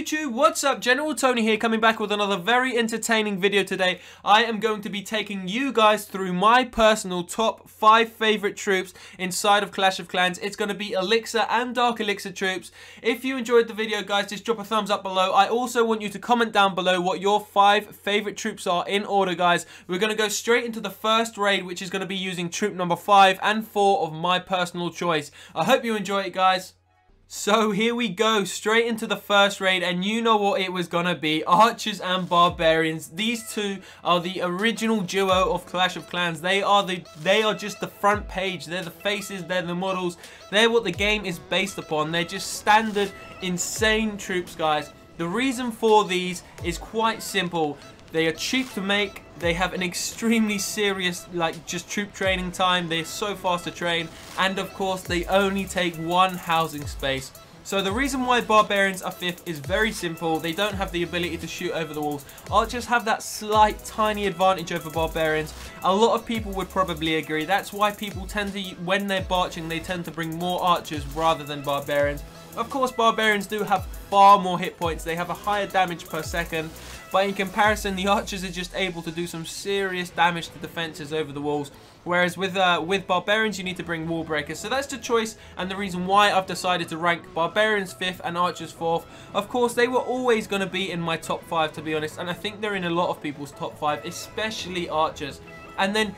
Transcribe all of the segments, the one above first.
YouTube, what's up? General Tony here, coming back with another very entertaining video today. I am going to be taking you guys through my personal top 5 favorite troops inside of Clash of Clans. It's going to be elixir and dark elixir troops. If you enjoyed the video, guys, just drop a thumbs up below. I also want you to comment down below what your 5 favorite troops are in order, guys. We're going to go straight into the first raid, which is going to be using troop number 5 and 4 of my personal choice. I hope you enjoy it, guys. So here we go, straight into the first raid, and you know what it was gonna be: archers and barbarians. These two are the original duo of Clash of Clans. They are just the front page. They're the faces, they're the models, they're what the game is based upon. They're just standard insane troops, guys. The reason for these is quite simple. They are cheap to make, they have an extremely serious, just troop training time, they're so fast to train, and of course they only take 1 housing space. So the reason why barbarians are 5th is very simple. They don't have the ability to shoot over the walls. Archers have that slight tiny advantage over barbarians. A lot of people would probably agree. That's why people tend to, when they're barching, they tend to bring more archers rather than barbarians. Of course, barbarians do have far more hit points. They have a higher damage per second. But in comparison, the archers are just able to do some serious damage to defenses over the walls. Whereas with barbarians, you need to bring wall breakers. So that's the choice and the reason why I've decided to rank barbarians 5th and archers 4th. Of course, they were always going to be in my top 5, to be honest. And I think they're in a lot of people's top 5, especially archers. And then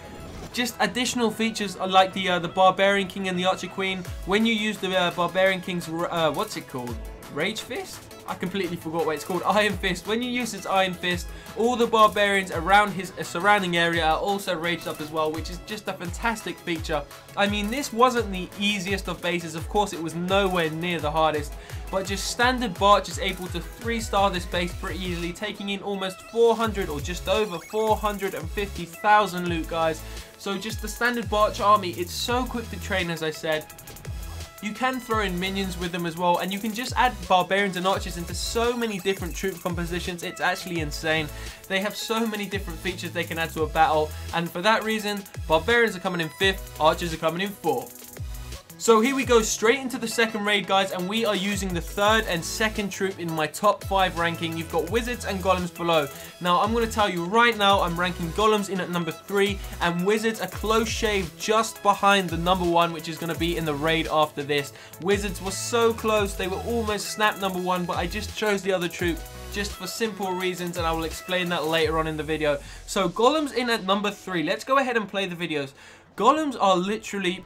just additional features like the Barbarian King and the Archer Queen. When you use the Barbarian King's, what's it called? Rage Fist? I completely forgot what it's called. Iron Fist. When you use its Iron Fist, all the barbarians around his surrounding area are also raged up as well, which is just a fantastic feature. I mean, this wasn't the easiest of bases. Of course, it was nowhere near the hardest. But just standard Barch is able to 3-star this base pretty easily, taking in almost 400 or just over 450,000 loot, guys. So just the standard Barch army, it's so quick to train, as I said. You can throw in minions with them as well, and you can just add barbarians and archers into so many different troop compositions. It's actually insane. They have so many different features they can add to a battle, and for that reason, barbarians are coming in 5th, archers are coming in 4th. So here we go, straight into the second raid, guys, and we are using the 3rd and 2nd troop in my top 5 ranking. You've got wizards and golems below. Now, I'm going to tell you right now, I'm ranking golems in at number 3, and wizards a close shave just behind the number 1, which is going to be in the raid after this. Wizards were so close, they were almost snapped number 1, but I just chose the other troop just for simple reasons, and I will explain that later on in the video. So golems in at number 3. Let's go ahead and play the videos. Golems are literally,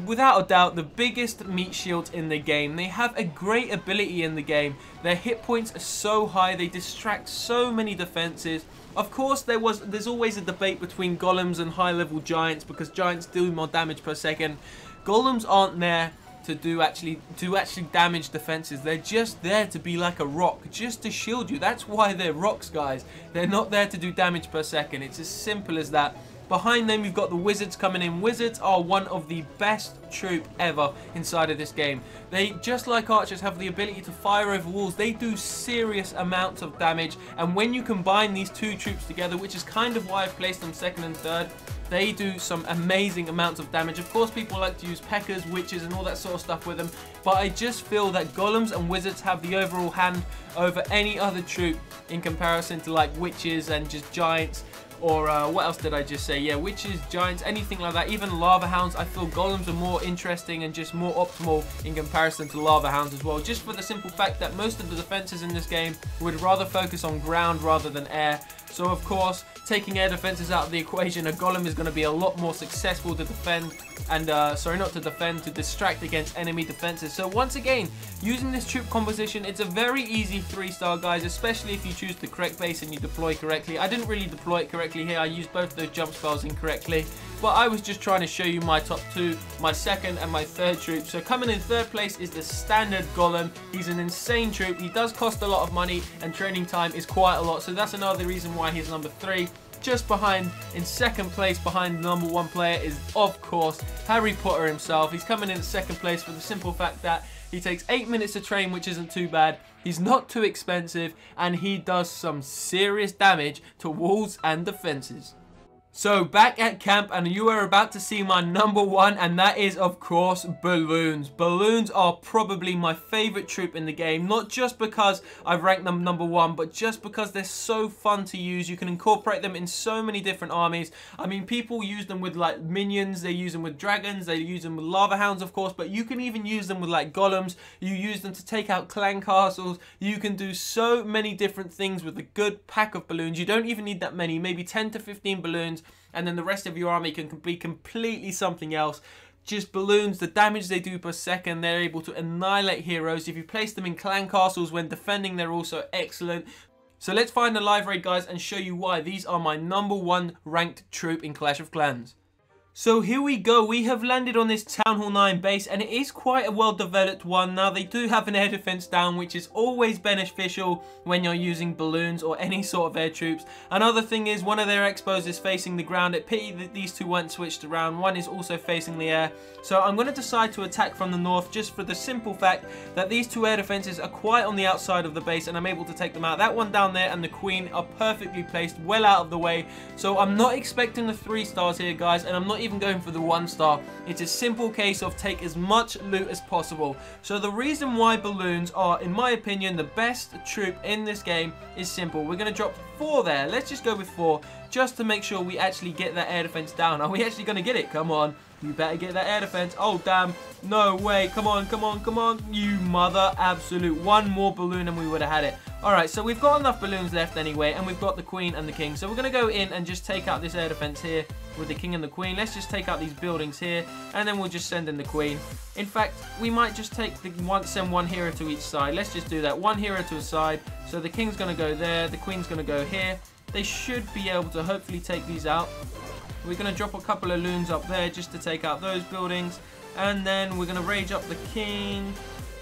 without a doubt, the biggest meat shields in the game. They have a great ability in the game. Their hit points are so high, they distract so many defenses. Of course, there's always a debate between golems and high-level giants, because giants do more damage per second. Golems aren't there to actually damage defenses. They're just there to be like a rock, just to shield you. That's why they're rocks, guys. They're not there to do damage per second. It's as simple as that. Behind them, you've got the wizards coming in. Wizards are one of the best troop ever inside of this game. They, just like archers, have the ability to fire over walls. They do serious amounts of damage, and when you combine these two troops together, which is kind of why I've placed them 2nd and 3rd, they do some amazing amounts of damage. Of course, people like to use P.E.K.K.A.s, witches, and all that sort of stuff with them, but I just feel that golems and wizards have the overall hand over any other troop in comparison to like witches and just giants. Or what else did I just say? Yeah, witches, giants, anything like that. Even lava hounds. I feel golems are more interesting and just more optimal in comparison to lava hounds as well. Just for the simple fact that most of the defenses in this game would rather focus on ground rather than air. So of course, taking air defenses out of the equation, a golem is going to be a lot more successful to defend, and sorry, not to defend, to distract against enemy defenses. So once again, using this troop composition, it's a very easy 3-star, guys, especially if you choose the correct base and you deploy correctly. I didn't really deploy it correctly here. I used both those jump spells incorrectly, but I was just trying to show you my top 2, my 2nd and my 3rd troop. So coming in 3rd place is the standard golem. He's an insane troop. He does cost a lot of money, and training time is quite a lot. So that's another reason why he's number 3. Just behind, in 2nd place, behind the number 1 player, is of course Harry Potter himself. He's coming in at 2nd place for the simple fact that he takes 8 minutes to train, which isn't too bad. He's not too expensive, and he does some serious damage to walls and defenses. So back at camp, and you are about to see my number one, and that is of course balloons. Balloons are probably my favorite troop in the game, not just because I've ranked them number one, but just because they're so fun to use. You can incorporate them in so many different armies. I mean, people use them with like minions, they use them with dragons, they use them with lava hounds of course, but you can even use them with like golems. You use them to take out clan castles. You can do so many different things with a good pack of balloons. You don't even need that many, maybe 10 to 15 balloons, and then the rest of your army can be completely something else. Just balloons, the damage they do per second, they're able to annihilate heroes. If you place them in clan castles when defending, they're also excellent. So let's find a live raid, guys, and show you why these are my number one ranked troop in Clash of Clans. So here we go, we have landed on this Town Hall 9 base, and it is quite a well developed one. Now they do have an air defense down, which is always beneficial when you're using balloons or any sort of air troops. Another thing is one of their expos is facing the ground. It pity that these two weren't switched around. One is also facing the air. So I'm going to decide to attack from the north just for the simple fact that these two air defenses are quite on the outside of the base and I'm able to take them out. That one down there and the queen are perfectly placed, well out of the way. So I'm not expecting the 3 stars here, guys, and I'm not even going for the 1 star. It's a simple case of take as much loot as possible. So the reason why balloons are, in my opinion, the best troop in this game is simple. We're going to drop 4 there. Let's just go with 4 just to make sure we actually get that air defense down. Are we actually going to get it? Come on. You better get that air defense. Oh, damn. No way. Come on, come on, come on. You mother absolute. 1 more balloon and we would have had it. Alright, so we've got enough balloons left anyway, and we've got the queen and the king. So we're going to go in and just take out this air defense here with the king and the queen. Let's just take out these buildings here, and then we'll just send in the queen. In fact, we might just take send 1 hero to each side. Let's just do that. 1 hero to a side. So the king's going to go there, the queen's going to go here. They should be able to hopefully take these out. We're going to drop a couple of loons up there just to take out those buildings. And then we're going to rage up the king.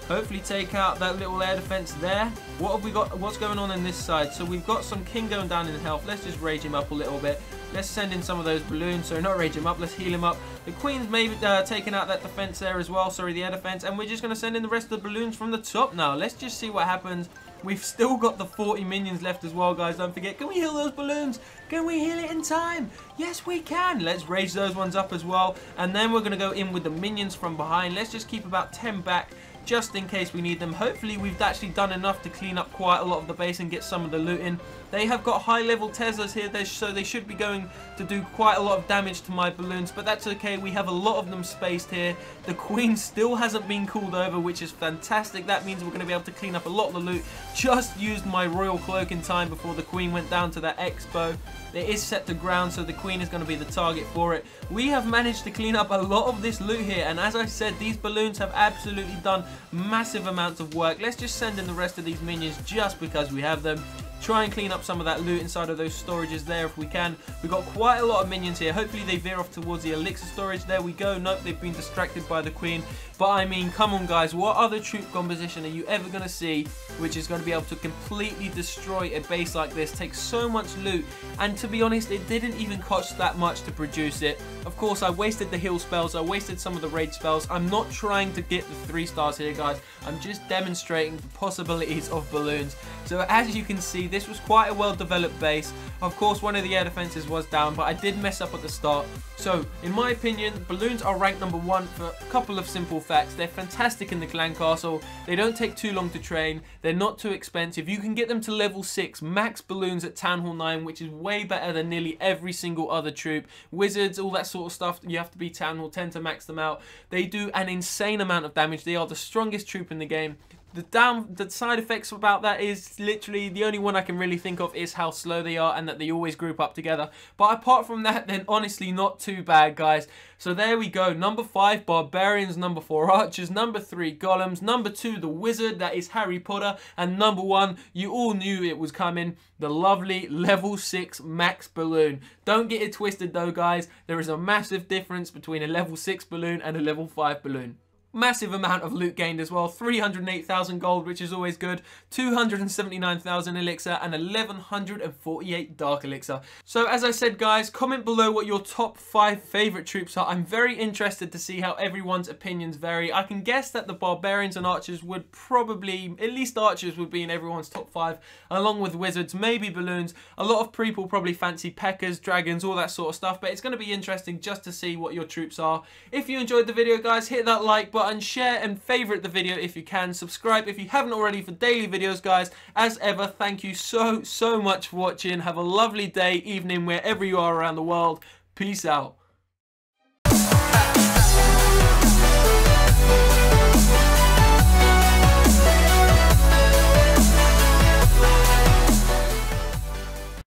Hopefully take out that little air defense there. What have we got? What's going on this side? So we've got some king going down in health. Let's just rage him up a little bit. Let's send in some of those balloons. So not rage him up. Let's heal him up. The queen's maybe taking out that defense there as well. Sorry, the air defense. And we're just going to send in the rest of the balloons from the top now. Let's just see what happens. We've still got the 40 minions left as well, guys. Don't forget. Can we heal those balloons? Can we heal it in time? Yes, we can. Let's rage those ones up as well. And then we're going to go in with the minions from behind. Let's just keep about 10 back, just in case we need them. Hopefully we've actually done enough to clean up quite a lot of the base and get some of the loot in. They have got high level Teslas here, so they should be going to do quite a lot of damage to my balloons, but that's okay. We have a lot of them spaced here. The queen still hasn't been called over, which is fantastic. That means we're going to be able to clean up a lot of the loot. Just used my royal cloak in time before the queen went down to that expo. It is set to ground, so the queen is going to be the target for it. We have managed to clean up a lot of this loot here, and as I said, these balloons have absolutely done massive amounts of work. Let's just send in the rest of these minions just because we have them. Try and clean up some of that loot inside of those storages there if we can. We've got quite a lot of minions here. Hopefully they veer off towards the elixir storage. There we go. Nope, they've been distracted by the queen. But I mean, come on guys, what other troop composition are you ever going to see which is going to be able to completely destroy a base like this? Take so much loot, and to be honest, it didn't even cost that much to produce it. Of course, I wasted the heal spells, I wasted some of the raid spells. I'm not trying to get the 3 stars here, guys. I'm just demonstrating the possibilities of balloons. So as you can see, this was quite a well-developed base. Of course, one of the air defenses was down, but I did mess up at the start. So, in my opinion, balloons are ranked number 1 for a couple of simple facts. They're fantastic in the clan castle. They don't take too long to train. They're not too expensive. You can get them to level 6 max balloons at Town Hall 9, which is way better than nearly every single other troop. Wizards, all that sort of stuff, you have to be Town Hall 10 to max them out. They do an insane amount of damage. They are the strongest troop in the game. The side effects about that is literally the only one I can really think of is how slow they are and that they always group up together. But apart from that, then honestly not too bad, guys. So there we go. Number 5, Barbarians. Number 4, Archers. Number 3, Golems. Number 2, the Wizard. That is Harry Potter. And number 1, you all knew it was coming, the lovely level 6 max balloon. Don't get it twisted though, guys. There is a massive difference between a level 6 balloon and a level 5 balloon. Massive amount of loot gained as well, 308,000 gold, which is always good, 279,000 elixir, and 1,148 dark elixir. So as I said, guys, comment below what your top 5 favourite troops are. I'm very interested to see how everyone's opinions vary. I can guess that the Barbarians and Archers would probably, at least Archers would be in everyone's top 5, along with Wizards, maybe Balloons. A lot of people probably fancy P.E.K.K.A.s, Dragons, all that sort of stuff, but it's going to be interesting just to see what your troops are. If you enjoyed the video, guys, hit that like button, share and favorite the video if you can, subscribe if you haven't already for daily videos, guys. As ever, thank you so much for watching. Have a lovely day, evening, wherever you are around the world. Peace out.